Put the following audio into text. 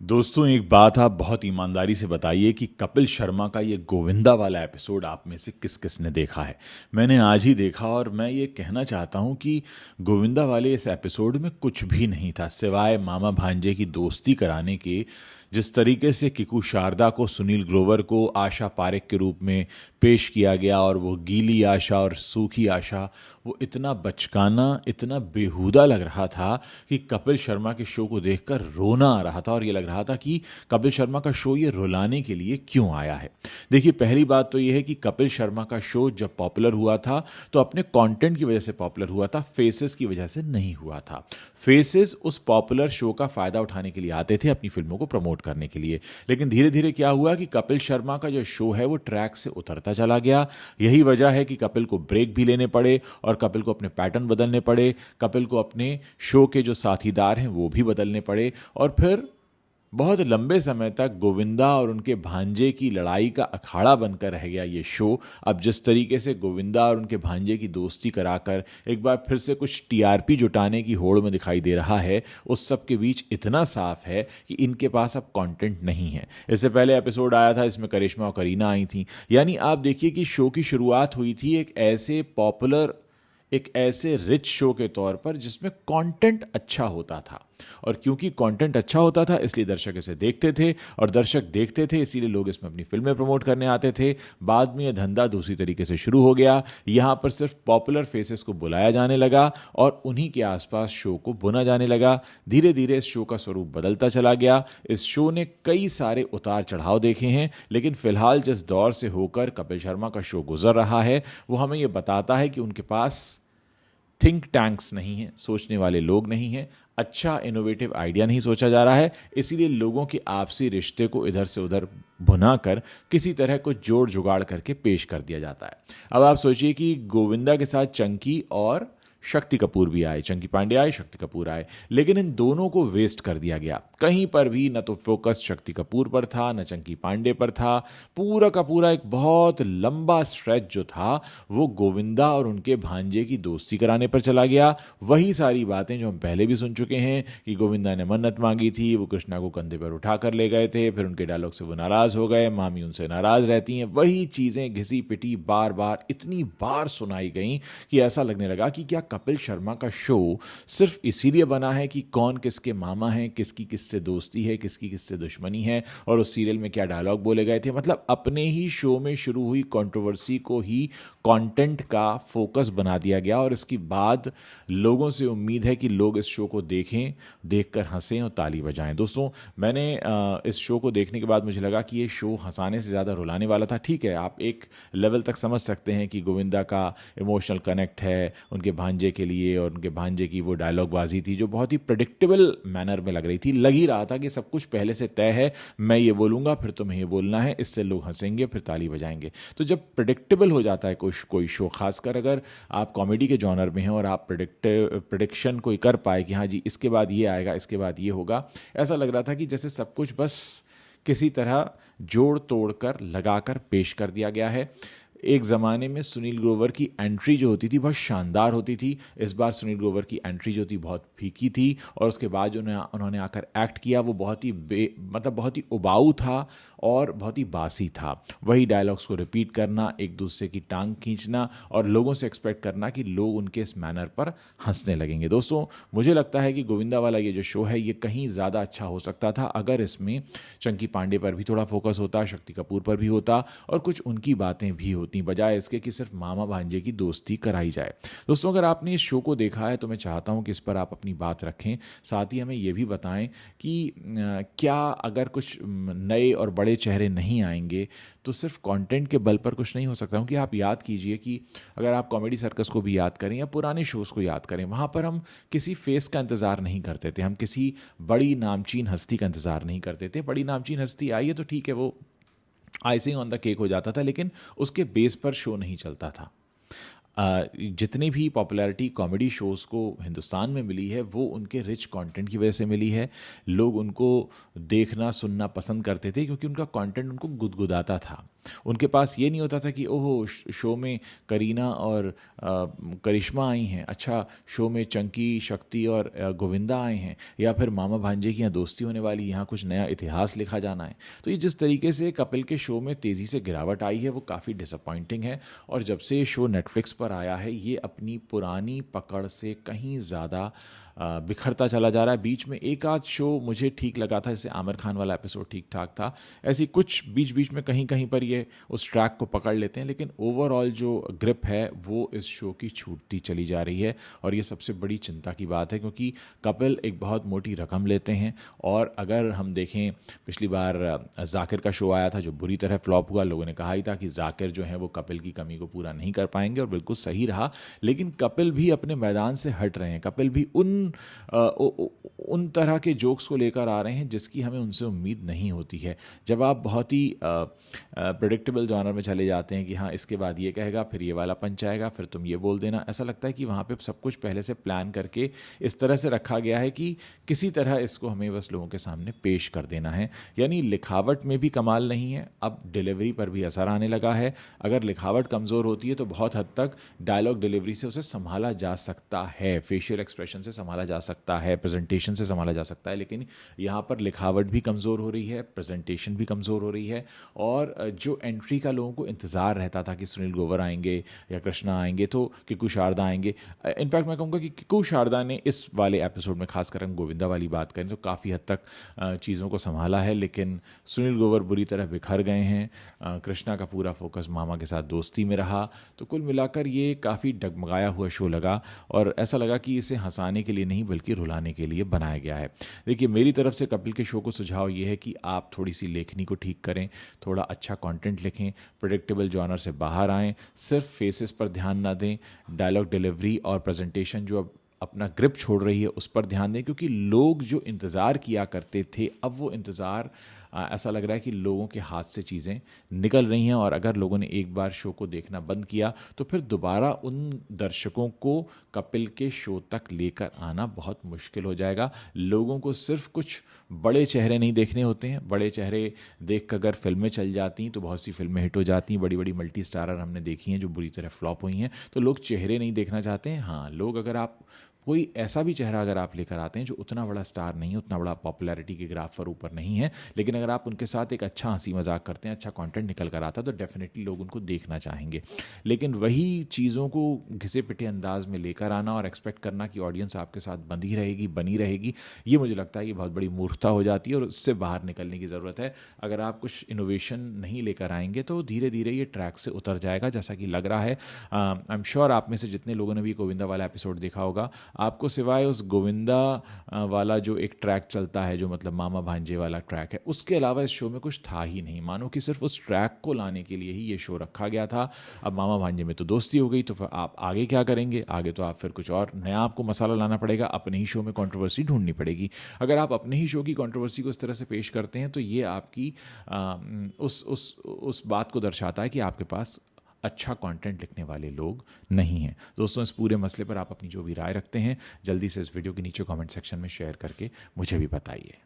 दोस्तों एक बात आप बहुत ईमानदारी से बताइए कि कपिल शर्मा का ये गोविंदा वाला एपिसोड आप में से किस किस ने देखा है। मैंने आज ही देखा और मैं ये कहना चाहता हूँ कि गोविंदा वाले इस एपिसोड में कुछ भी नहीं था सिवाय मामा भांजे की दोस्ती कराने के। जिस तरीके से किकू शारदा को सुनील ग्रोवर को आशा पारेख के रूप में पेश किया गया और वो गीली आशा और सूखी आशा, वो इतना बचकाना इतना बेहुदा लग रहा था कि कपिल शर्मा के शो को देखकर रोना आ रहा था और ये लग रहा था कि कपिल शर्मा का शो ये रुलाने के लिए क्यों आया है। देखिए पहली बात तो ये है कि कपिल शर्मा का शो जब पॉपुलर हुआ था तो अपने कंटेंट की वजह से पॉपुलर हुआ था, फेसेस की वजह से नहीं हुआ था। फेसेस उस पॉपुलर शो का फायदा उठाने के लिए आते थे अपनी फिल्मों को प्रमोट करने के लिए, लेकिन धीरे धीरे क्या हुआ कि कपिल शर्मा का जो शो है वो ट्रैक से उतरता चला गया। यही वजह है कि कपिल को ब्रेक भी लेने पड़े और कपिल को अपने पैटर्न बदलने पड़े, कपिल को अपने शो के जो साथीदार हैं वो भी बदलने पड़े और फिर बहुत लंबे समय तक गोविंदा और उनके भांजे की लड़ाई का अखाड़ा बनकर रह गया ये शो। अब जिस तरीके से गोविंदा और उनके भांजे की दोस्ती कराकर एक बार फिर से कुछ टीआरपी जुटाने की होड़ में दिखाई दे रहा है, उस सब के बीच इतना साफ है कि इनके पास अब कंटेंट नहीं है। इससे पहले एपिसोड आया था इसमें करिश्मा और करीना आई थी, यानी आप देखिए कि शो की शुरुआत हुई थी एक ऐसे रिच शो के तौर पर जिसमें कंटेंट अच्छा होता था। और क्योंकि कंटेंट अच्छा होता था इसलिए दर्शक इसे देखते थे और दर्शक देखते थे इसीलिए लोग इसमें अपनी फिल्में प्रमोट करने आते थे। बाद में यह धंधा दूसरी तरीके से शुरू हो गया। यहाँ पर सिर्फ पॉपुलर फेसेस को बुलाया जाने लगा और उन्हीं के आसपास शो को बुना जाने लगा। धीरे धीरे इस शो का स्वरूप बदलता चला गया। इस शो ने कई सारे उतार चढ़ाव देखे हैं, लेकिन फिलहाल जिस दौर से होकर कपिल शर्मा का शो गुजर रहा है वो हमें यह बताता है कि उनके पास थिंक टैंक्स नहीं हैं, सोचने वाले लोग नहीं हैं, अच्छा इनोवेटिव आइडिया नहीं सोचा जा रहा है। इसीलिए लोगों के आपसी रिश्ते को इधर से उधर भुना कर किसी तरह को जोड़ जुगाड़ करके पेश कर दिया जाता है। अब आप सोचिए कि गोविंदा के साथ चंकी और शक्ति कपूर भी आए, चंकी पांडे आए, शक्ति कपूर आए, लेकिन इन दोनों को वेस्ट कर दिया गया। कहीं पर भी न तो फोकस शक्ति कपूर पर था न चंकी पांडे पर था। पूरा का पूरा एक बहुत लंबा स्ट्रेच जो था वो गोविंदा और उनके भांजे की दोस्ती कराने पर चला गया। वही सारी बातें जो हम पहले भी सुन चुके हैं कि गोविंदा ने मन्नत मांगी थी, वो कृष्णा को कंधे पर उठा कर ले गए थे, फिर उनके डायलॉग से वो नाराज हो गए, मामी उनसे नाराज रहती हैं। वही चीजें घिसी पिटी बार बार इतनी बार सुनाई गई कि ऐसा लगने लगा कि क्या कपिल शर्मा का शो सिर्फ इसीलिए बना है कि कौन किसके मामा हैं, किसकी किससे दोस्ती है, किसकी किससे दुश्मनी है, और उस सीरियल में क्या डायलॉग बोले गए थे। मतलब अपने ही शो में शुरू हुई कंट्रोवर्सी को ही कंटेंट का फोकस बना दिया गया और इसके बाद लोगों से उम्मीद है कि लोग इस शो को देखें, देखकर हंसें और ताली बजाएं। दोस्तों मैंने इस शो को देखने के बाद मुझे लगा कि ये शो हंसाने से ज़्यादा रुलाने वाला था। ठीक है, आप एक लेवल तक समझ सकते हैं कि गोविंदा का इमोशनल कनेक्ट है उनके भांजे के लिए और उनके भांजे की वो डायलॉग बाजी थी जो बहुत ही प्रिडिक्टेबल मैनर में लग रही थी। लग ही रहा था कि सब कुछ पहले से तय है, मैं ये बोलूँगा फिर तुम्हें ये बोलना है, इससे लोग हंसेंगे फिर ताली बजाएंगे। तो जब प्रिडिक्टेबल हो जाता है कोई शो, खासकर अगर आप कॉमेडी के जॉनर में हैं और आप प्रिडिक्शन कोई कर पाए कि हाँ जी इसके बाद ये आएगा, इसके बाद ये होगा, ऐसा लग रहा था कि जैसे सब कुछ बस किसी तरह जोड़ तोड़ कर लगाकर पेश कर दिया गया है। एक ज़माने में सुनील ग्रोवर की एंट्री जो होती थी बहुत शानदार होती थी। इस बार सुनील ग्रोवर की एंट्री जो थी बहुत फीकी थी और उसके बाद जो उन्होंने आकर एक्ट किया वो बहुत ही मतलब बहुत ही उबाऊ था और बहुत ही बासी था। वही डायलॉग्स को रिपीट करना, एक दूसरे की टांग खींचना और लोगों से एक्सपेक्ट करना कि लोग उनके इस मैनर पर हंसने लगेंगे। दोस्तों मुझे लगता है कि गोविंदा वाला ये जो शो है ये कहीं ज़्यादा अच्छा हो सकता था अगर इसमें चंकी पांडे पर भी थोड़ा फोकस होता, शक्ति कपूर पर भी होता और कुछ उनकी बातें भी होती, बजाय इसके कि सिर्फ मामा भांजे की दोस्ती कराई जाए। दोस्तों अगर आपने इस शो को देखा है तो मैं चाहता हूं कि इस पर आप अपनी बात रखें, साथ ही हमें यह भी बताएं कि क्या अगर कुछ नए और बड़े चेहरे नहीं आएंगे तो सिर्फ कंटेंट के बल पर कुछ नहीं हो सकता। क्योंकि आप याद कीजिए कि अगर आप कॉमेडी सर्कस को भी याद करें या पुराने शोज़ को याद करें, वहाँ पर हम किसी फेस का इंतज़ार नहीं करते थे, हम किसी बड़ी नामचीन हस्ती का इंतज़ार नहीं करते थे। बड़ी नामचीन हस्ती आई है तो ठीक है, वो आइसिंग ऑन द केक हो जाता था, लेकिन उसके बेस पर शो नहीं चलता था। जितनी भी पॉपुलैरिटी कॉमेडी शोज़ को हिंदुस्तान में मिली है वो उनके रिच कंटेंट की वजह से मिली है। लोग उनको देखना सुनना पसंद करते थे क्योंकि उनका कंटेंट उनको गुदगुदाता था। उनके पास ये नहीं होता था कि ओहो शो में करीना और करिश्मा आई हैं, अच्छा शो में चंकी शक्ति और गोविंदा आए हैं, या फिर मामा भांजे की यहाँ दोस्ती होने वाली, यहाँ कुछ नया इतिहास लिखा जाना है। तो ये जिस तरीके से कपिल के शो में तेज़ी से गिरावट आई है वो काफ़ी डिसअपॉइंटिंग है। और जब से ये शो नेटफ्लिक्स पर आया है ये अपनी पुरानी पकड़ से कहीं ज़्यादा बिखरता चला जा रहा है। बीच में एक आध शो मुझे ठीक लगा था, जैसे आमिर खान वाला एपिसोड ठीक ठाक था, ऐसी कुछ बीच बीच में कहीं कहीं पर ये उस ट्रैक को पकड़ लेते हैं, लेकिन ओवरऑल जो ग्रिप है वो इस शो की छूटती चली जा रही है। और ये सबसे बड़ी चिंता की बात है क्योंकि कपिल एक बहुत मोटी रकम लेते हैं। और अगर हम देखें पिछली बार जाकिर का शो आया था जो बुरी तरह फ्लॉप हुआ, लोगों ने कहा ही था कि जाकिर जो है वो कपिल की कमी को पूरा नहीं कर पाएंगे, और बिल्कुल सही रहा। लेकिन कपिल भी अपने मैदान से हट रहे हैं, कपिल भी उन तरह के जोक्स को लेकर आ रहे हैं जिसकी हमें उनसे उम्मीद नहीं होती है। जब आप बहुत ही प्रेडिक्टेबल जॉनर में चले जाते हैं कि हाँ इसके बाद ये कहेगा, फिर ये वाला पंच आएगा, फिर तुम ये बोल देना, ऐसा लगता है कि वहाँ पे सब कुछ पहले से प्लान करके इस तरह से रखा गया है कि किसी तरह इसको हमें बस लोगों के सामने पेश कर देना है। यानी लिखावट में भी कमाल नहीं है, अब डिलीवरी पर भी असर आने लगा है। अगर लिखावट कमज़ोर होती है तो बहुत हद तक डायलॉग डिलीवरी से उसे संभाला जा सकता है, फेशियल एक्सप्रेशन से संभाला जा सकता है, प्रेजेंटेशन से संभाला जा सकता है। लेकिन यहाँ पर लिखावट भी कमज़ोर हो रही है, प्रेजेंटेशन भी कमज़ोर हो रही है। और जो एंट्री का लोगों को इंतज़ार रहता था कि सुनील ग्रोवर आएंगे या कृष्णा आएंगे, तो किकू शारदा आएंगे, इनफैक्ट मैं कहूँगा कि किकू शारदा ने इस वाले एपिसोड में खासकर हम गोविंदा वाली बात करें तो काफ़ी हद तक चीज़ों को संभाला है। लेकिन सुनील ग्रोवर बुरी तरह बिखर गए हैं, कृष्णा का पूरा फोकस मामा के साथ दोस्ती में रहा। तो कुल मिलाकर ये काफ़ी डगमगाया हुआ शो लगा और ऐसा लगा कि इसे हंसाने के लिए नहीं बल्कि रुलाने के लिए बनाया गया है। देखिए मेरी तरफ से कपिल के शो को सुझाव ये है कि आप थोड़ी सी लेखनी को ठीक करें, थोड़ा अच्छा कंटेंट लिखें, प्रेडिक्टेबल जॉनर से बाहर आएँ, सिर्फ फेसेस पर ध्यान ना दें, डायलॉग डिलीवरी और प्रेजेंटेशन जो अब अपना ग्रिप छोड़ रही है उस पर ध्यान दें। क्योंकि लोग जो इंतज़ार किया करते थे अब वो इंतज़ार ऐसा लग रहा है कि लोगों के हाथ से चीज़ें निकल रही हैं। और अगर लोगों ने एक बार शो को देखना बंद किया तो फिर दोबारा उन दर्शकों को कपिल के शो तक लेकर आना बहुत मुश्किल हो जाएगा। लोगों को सिर्फ कुछ बड़े चेहरे नहीं देखने होते हैं, बड़े चेहरे देख कर अगर फिल्में चल जाती तो बहुत सी फिल्में हिट हो जाती, बड़ी बड़ी मल्टी स्टारर हमने देखी हैं जो बुरी तरह फ्लॉप हुई हैं। तो लोग चेहरे नहीं देखना चाहते हैं। हाँ, लोग अगर आप कोई ऐसा भी चेहरा अगर आप लेकर आते हैं जो उतना बड़ा स्टार नहीं है, उतना बड़ा पॉपुलैरिटी के ग्राफ पर ऊपर नहीं है, लेकिन अगर आप उनके साथ एक अच्छा हंसी मजाक करते हैं, अच्छा कंटेंट निकल कर आता है तो डेफिनेटली लोग उनको देखना चाहेंगे। लेकिन वही चीज़ों को घिसे पिटे अंदाज में लेकर आना और एक्सपेक्ट करना कि ऑडियंस आपके साथ बंधी रहेगी, बनी रहेगी, ये मुझे लगता है कि बहुत बड़ी मूर्खता हो जाती है और उससे बाहर निकलने की ज़रूरत है। अगर आप कुछ इनोवेशन नहीं लेकर आएंगे तो धीरे धीरे ये ट्रैक से उतर जाएगा जैसा कि लग रहा है। आई एम श्योर आप में से जितने लोगों ने भी गोविंदा वाला एपिसोड देखा होगा, आपको सिवाय उस गोविंदा वाला जो एक ट्रैक चलता है जो मतलब मामा भांजे वाला ट्रैक है, उसके अलावा इस शो में कुछ था ही नहीं। मानो कि सिर्फ उस ट्रैक को लाने के लिए ही ये शो रखा गया था। अब मामा भांजे में तो दोस्ती हो गई तो फिर आप आगे क्या करेंगे? आगे तो आप फिर कुछ और नया आपको मसाला लाना पड़ेगा, अपने ही शो में कंट्रोवर्सी ढूंढनी पड़ेगी। अगर आप अपने ही शो की कंट्रोवर्सी को इस तरह से पेश करते हैं तो ये आपकी उस बात को दर्शाता है कि आपके पास अच्छा कंटेंट लिखने वाले लोग नहीं हैं। दोस्तों इस पूरे मसले पर आप अपनी जो भी राय रखते हैं जल्दी से इस वीडियो के नीचे कमेंट सेक्शन में शेयर करके मुझे भी बताइए।